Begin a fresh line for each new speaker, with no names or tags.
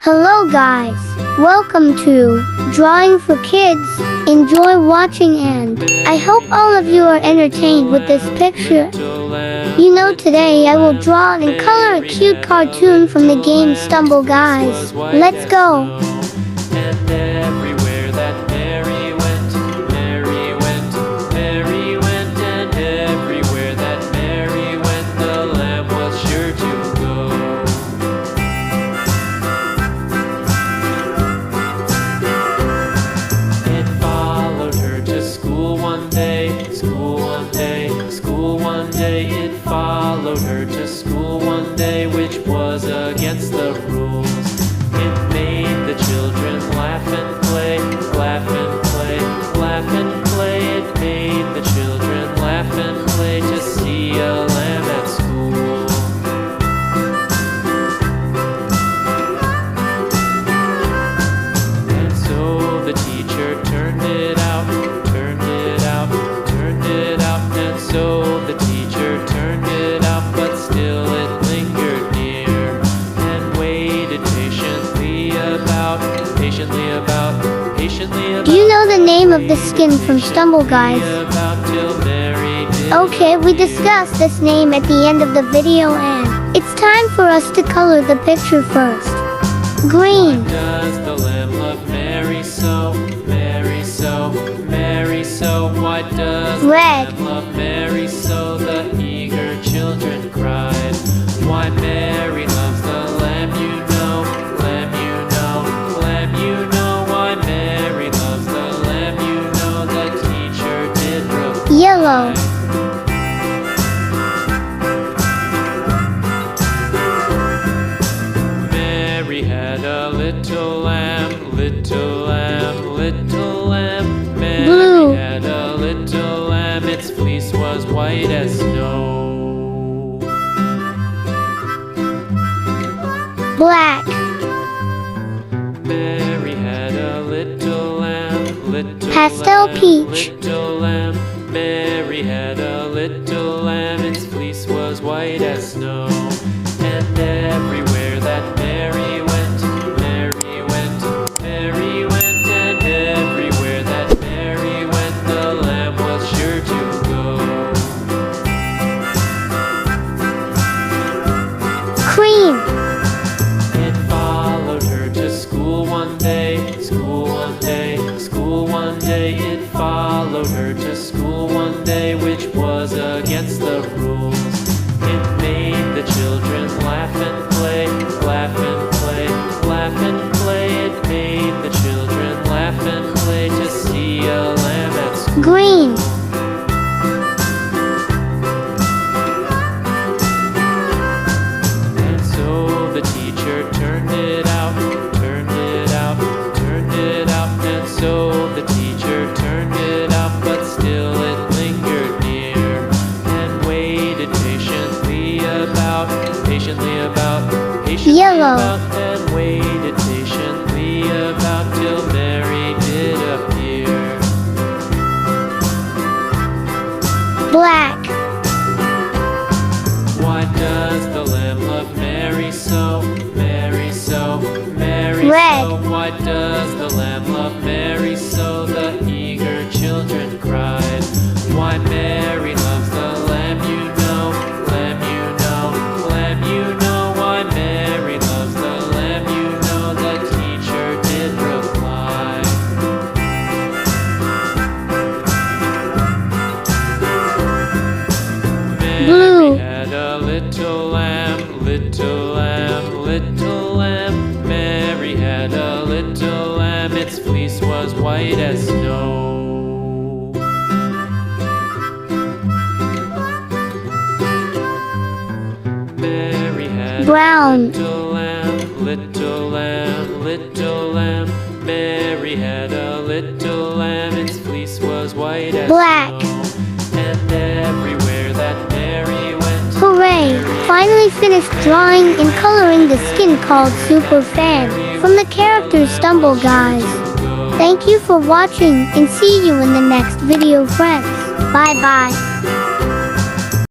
Hello guys, welcome to Drawing for Kids. Enjoy watching and I hope all of you are entertained with this picture. You know, today I will draw and color a cute cartoon from the game Stumble Guys. Let's go!
And everywhere that Mary went, Mary went, Mary went, and everywhere that Mary went, the lamb was sure to go. It followed her to school one day, school one day, school one day. It followed her to school one day, which was against the rules. It made the children laugh and play, laugh and play, laugh and play. It made the children laugh and play to see a lamb at school. And so the teacher turned it out, turned it out, turned it out. And so the teacher turned it out, but still it lingered near and waited patiently about, patiently about, patiently about.
Do you know the name of the skin from Stumble Guys?
About till Mary did.
Okay, we discussed this name at the end of the video and it's time for us to color the picture first. Green.
Does the lamb love Mary so, Mary so, Mary so? Why does
Red.
the lamb love Mary so? The eager children cried. Why Mary loves the lamb, you know, lamb, you know, lamb, you know. Why Mary loves the lamb, you know. The teacher did reply.
Yellow.
Mary had a little lamb, little lamb, little lamb. Mary
Blue.
had a little lamb, its fleece was white as snow.
Black.
Mary had a little lamb, little
Pastel
lamb,
peach.
little lamb. Mary had a little lamb, its fleece was white as snow. And everywhere that Mary went, Mary went, Mary went, and everywhere that Mary went, the lamb was sure to go.
Cream.
It followed her to school one day, school one day, school one day. It followed her to school one day, which was against the rules. It made the children laugh and play, laugh and play, laugh and play. It made the children laugh and play to see a lamb at school.
Green.
And so the teacher turned it out, turned it out, turned it out. And so the teacher turned it out, but still it lingered near and waited patiently about, patiently about, patiently
Yellow.
about, and waited patiently about till Mary did appear.
Black.
Why does the lamb love Mary so, Mary so, Mary
Red.
so? Why does the lamb love Mary so? The eager children cried. Why Mary loves the lamb, you know, lamb, you know, lamb, you know. Why Mary loves the lamb, you know. The teacher did reply.
Blue.
Mary had a little lamb, little lamb, little lamb. Mary had a little lamb, its fleece was white as snow. Mary had
Brown.
a little lamb, little lamb, little lamb. Mary had a little lamb, its fleece was white as
Black.
snow. And everywhere that Mary went,
Hooray! Finally finished drawing and coloring the skin called Super Fan from the character Stumble Guys. Thank you for watching and see you in the next video, friends. Bye bye.